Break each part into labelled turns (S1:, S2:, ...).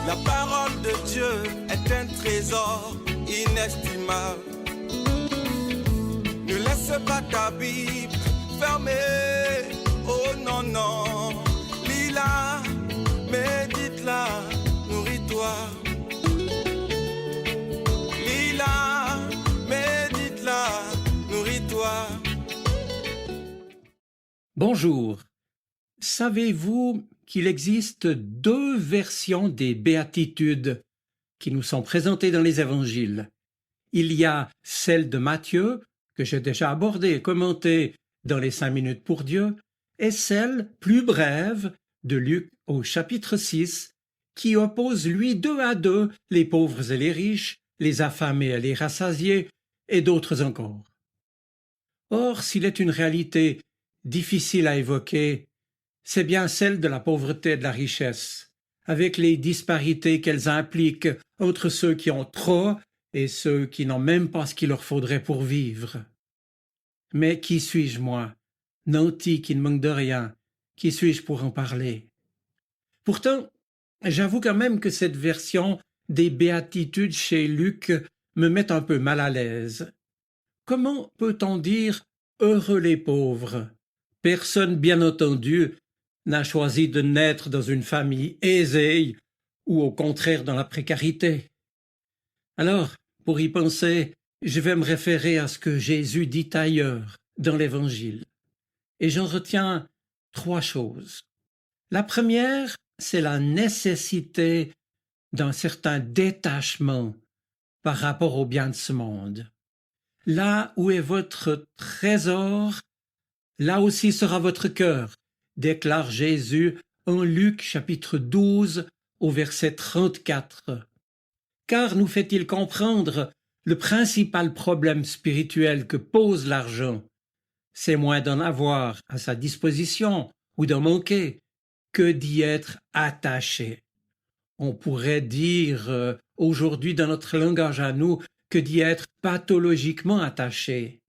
S1: La parole de Dieu est un trésor inestimable. Ne laisse pas ta Bible fermée. Oh non, non. Lis-la, médite-la, nourris-toi. Lis-la, médite-la, nourris-toi.
S2: Bonjour. Savez-vous qu'il existe deux versions des béatitudes qui nous sont présentées dans les évangiles? Il y a celle de Matthieu, que j'ai déjà abordée et commentée dans les 5 minutes pour Dieu, et celle plus brève de Luc au chapitre 6, qui oppose lui 2 à 2 les pauvres et les riches, les affamés et les rassasiés, et d'autres encore. Or, s'il est une réalité difficile à évoquer, c'est bien celle de la pauvreté et de la richesse, avec les disparités qu'elles impliquent entre ceux qui ont trop et ceux qui n'ont même pas ce qu'il leur faudrait pour vivre. Mais qui suis-je, moi, nanti qui ne manque de rien? Qui suis-je pour en parler? Pourtant, j'avoue quand même que cette version des béatitudes chez Luc me met un peu mal à l'aise. Comment peut-on dire « heureux les pauvres » ? Personne, bien entendu, n'a choisi de naître dans une famille aisée ou au contraire dans la précarité. Alors, pour y penser, je vais me référer à ce que Jésus dit ailleurs dans l'Évangile. Et j'en retiens 3 choses. La première, c'est la nécessité d'un certain détachement par rapport aux biens de ce monde. Là où est votre trésor, là aussi sera votre cœur, déclare Jésus en Luc chapitre 12 au verset 34. Car nous fait-il comprendre le principal problème spirituel que pose l'argent, c'est moins d'en avoir à sa disposition ou d'en manquer que d'y être attaché. On pourrait dire aujourd'hui dans notre langage à nous que d'y être pathologiquement attaché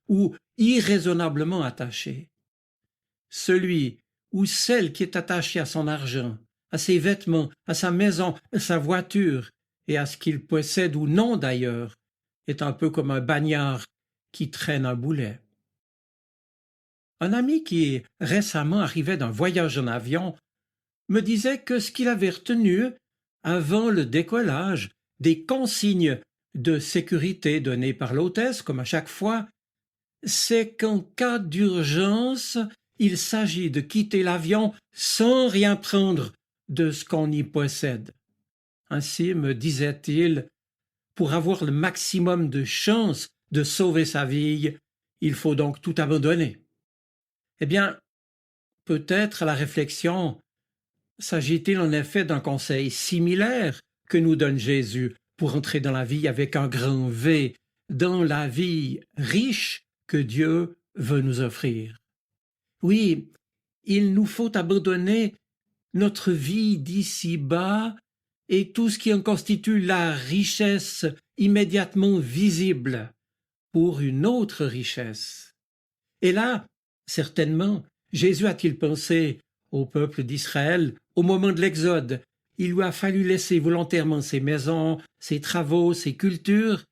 S2: ou irraisonnablement attaché. Celui ou celle qui est attaché à son argent, à ses vêtements, à sa maison, à sa voiture et à ce qu'il possède ou non d'ailleurs, est un peu comme un bagnard qui traîne un boulet. Un ami qui récemment arrivait d'un voyage en avion me disait que ce qu'il avait retenu avant le décollage des consignes de sécurité données par l'hôtesse, comme à chaque fois, c'est qu'en cas d'urgence, il s'agit de quitter l'avion sans rien prendre de ce qu'on y possède. Ainsi, me disait-il, pour avoir le maximum de chances de sauver sa vie, il faut donc tout abandonner. Eh bien, peut-être à la réflexion, s'agit-il en effet d'un conseil similaire que nous donne Jésus pour entrer dans la vie avec un grand V, dans la vie riche que Dieu veut nous offrir. Oui, il nous faut abandonner notre vie d'ici-bas et tout ce qui en constitue la richesse immédiatement visible pour une autre richesse. Et là, certainement, Jésus a-t-il pensé au peuple d'Israël au moment de l'Exode. Il lui a fallu laisser volontairement ses maisons, ses travaux, ses cultures,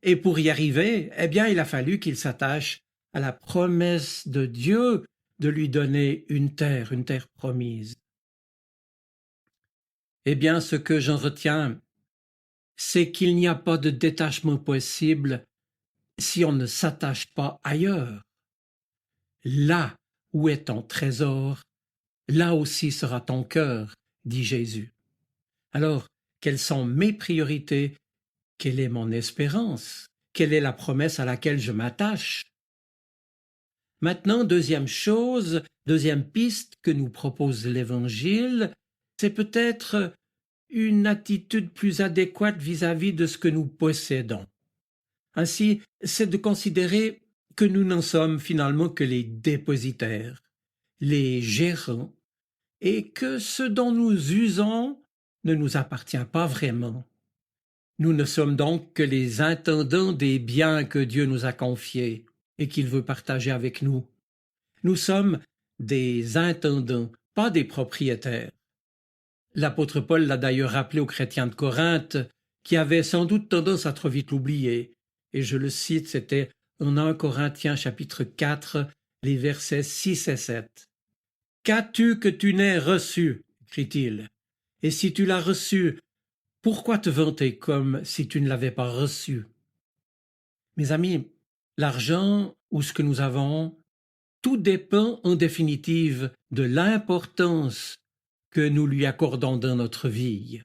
S2: et pour y arriver, eh bien, il a fallu qu'il s'attache à la promesse de Dieu de lui donner une terre promise. Eh bien, ce que j'en retiens, c'est qu'il n'y a pas de détachement possible si on ne s'attache pas ailleurs. Là où est ton trésor, là aussi sera ton cœur, dit Jésus. Alors, quelles sont mes priorités? Quelle est mon espérance? Quelle est la promesse à laquelle je m'attache? Maintenant, deuxième piste que nous propose l'Évangile, c'est peut-être une attitude plus adéquate vis-à-vis de ce que nous possédons. Ainsi, c'est de considérer que nous n'en sommes finalement que les dépositaires, les gérants, et que ce dont nous usons ne nous appartient pas vraiment. Nous ne sommes donc que les intendants des biens que Dieu nous a confiés et qu'il veut partager avec nous. Nous sommes des intendants, pas des propriétaires. L'apôtre Paul l'a d'ailleurs rappelé aux chrétiens de Corinthe, qui avaient sans doute tendance à trop vite l'oublier. Et je le cite, c'était en 1 Corinthiens chapitre 4, les versets 6 et 7. « Qu'as-tu que tu n'aies reçu ?» écrit-il. « Et si tu l'as reçu, pourquoi te vanter comme si tu ne l'avais pas reçu ?» Mes amis, l'argent ou ce que nous avons, tout dépend en définitive de l'importance que nous lui accordons dans notre vie.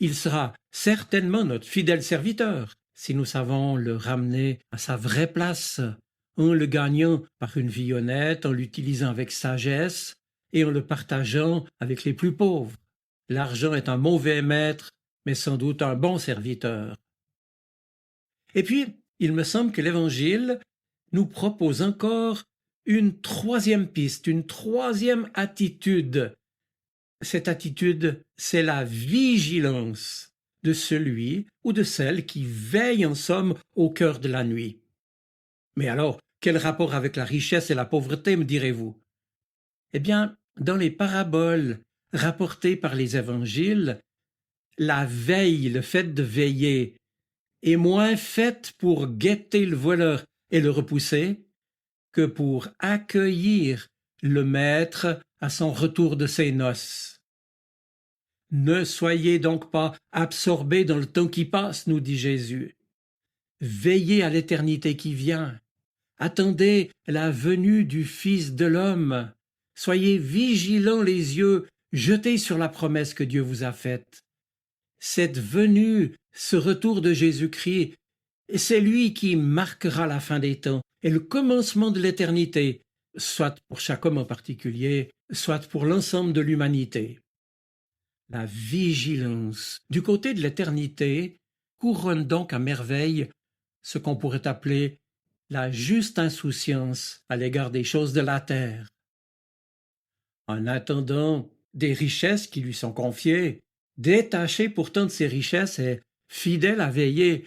S2: Il sera certainement notre fidèle serviteur si nous savons le ramener à sa vraie place, en le gagnant par une vie honnête, en l'utilisant avec sagesse et en le partageant avec les plus pauvres. L'argent est un mauvais maître, mais sans doute un bon serviteur. Et puis, il me semble que l'Évangile nous propose encore une troisième piste, une troisième attitude. Cette attitude, c'est la vigilance de celui ou de celle qui veille en somme au cœur de la nuit. Mais alors, quel rapport avec la richesse et la pauvreté, me direz-vous? Eh bien, dans les paraboles rapportées par les évangiles, la veille, le fait de veiller, est moins faite pour guetter le voleur et le repousser que pour accueillir le maître à son retour de ses noces. Ne soyez donc pas absorbés dans le temps qui passe, nous dit Jésus. Veillez à l'éternité qui vient. Attendez la venue du Fils de l'homme. Soyez vigilants les yeux jetés sur la promesse que Dieu vous a faite. Cette venue, ce retour de Jésus-Christ, c'est lui qui marquera la fin des temps et le commencement de l'éternité, soit pour chaque homme en particulier, soit pour l'ensemble de l'humanité. La vigilance du côté de l'éternité couronne donc à merveille ce qu'on pourrait appeler la juste insouciance à l'égard des choses de la terre. En attendant des richesses qui lui sont confiées, détaché pourtant de ses richesses et fidèle à veiller,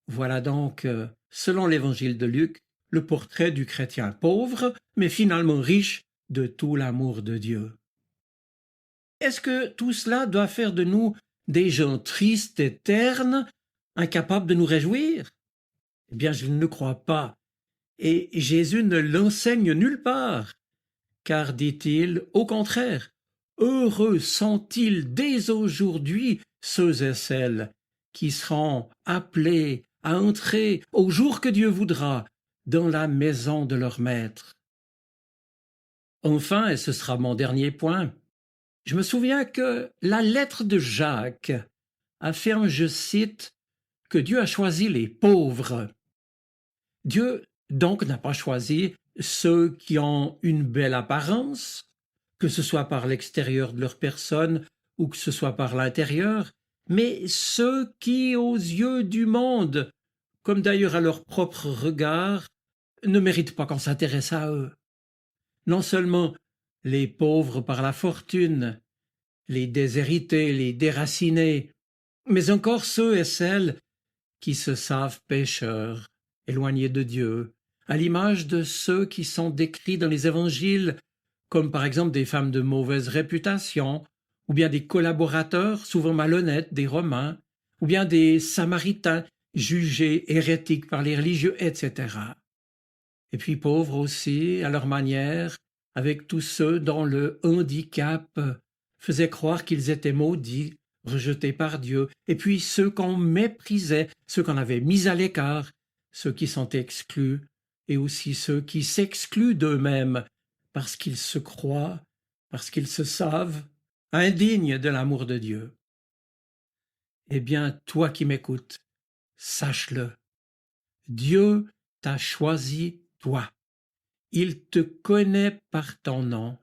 S2: voilà donc, selon l'évangile de Luc, le portrait du chrétien pauvre, mais finalement riche de tout l'amour de Dieu. Est-ce que tout cela doit faire de nous des gens tristes et ternes, incapables de nous réjouir? Eh bien, je ne le crois pas. Et Jésus ne l'enseigne nulle part. Car, dit-il, au contraire, heureux sont-ils dès aujourd'hui ceux et celles qui seront appelés à entrer au jour que Dieu voudra dans la maison de leur maître. Enfin, et ce sera mon dernier point, je me souviens que la lettre de Jacques affirme, je cite, que Dieu a choisi les pauvres. Dieu donc n'a pas choisi ceux qui ont une belle apparence, que ce soit par l'extérieur de leur personne ou que ce soit par l'intérieur, mais ceux qui, aux yeux du monde, comme d'ailleurs à leur propre regard, ne méritent pas qu'on s'intéresse à eux. Non seulement les pauvres par la fortune, les déshérités, les déracinés, mais encore ceux et celles qui se savent pécheurs, éloignés de Dieu, à l'image de ceux qui sont décrits dans les évangiles, comme par exemple des femmes de mauvaise réputation, ou bien des collaborateurs souvent malhonnêtes des Romains, ou bien des Samaritains jugés hérétiques par les religieux, etc. Et puis pauvres aussi, à leur manière, avec tous ceux dont le handicap faisait croire qu'ils étaient maudits, rejetés par Dieu, et puis ceux qu'on méprisait, ceux qu'on avait mis à l'écart, ceux qui sont exclus, et aussi ceux qui s'excluent d'eux-mêmes, parce qu'ils se croient, parce qu'ils se savent indignes de l'amour de Dieu. Eh bien, toi qui m'écoutes, sache-le, Dieu t'a choisi toi. Il te connaît par ton nom.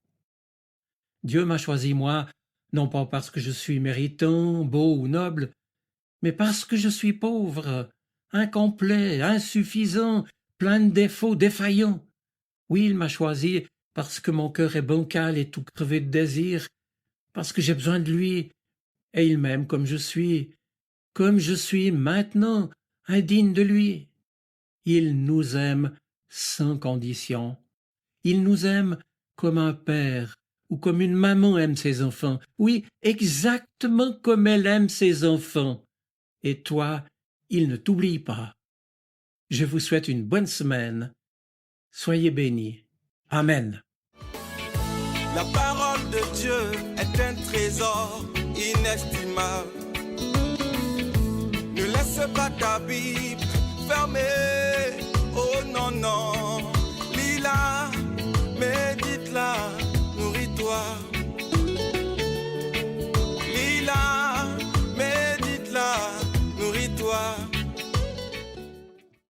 S2: Dieu m'a choisi moi, non pas parce que je suis méritant, beau ou noble, mais parce que je suis pauvre, incomplet, insuffisant, plein de défauts, défaillant. Oui, il m'a choisi parce que mon cœur est bancal et tout crevé de désir, parce que j'ai besoin de lui, et il m'aime comme je suis maintenant, indigne de lui. Il nous aime sans condition. Il nous aime comme un père ou comme une maman aime ses enfants. Oui, exactement comme elle aime ses enfants. Et toi, il ne t'oublie pas. Je vous souhaite une bonne semaine. Soyez bénis. Amen.
S1: La parole de Dieu est un trésor inestimable. Ne laisse pas ta Bible fermée. Oh non, non. Lis-la, médite-la, nourris-toi.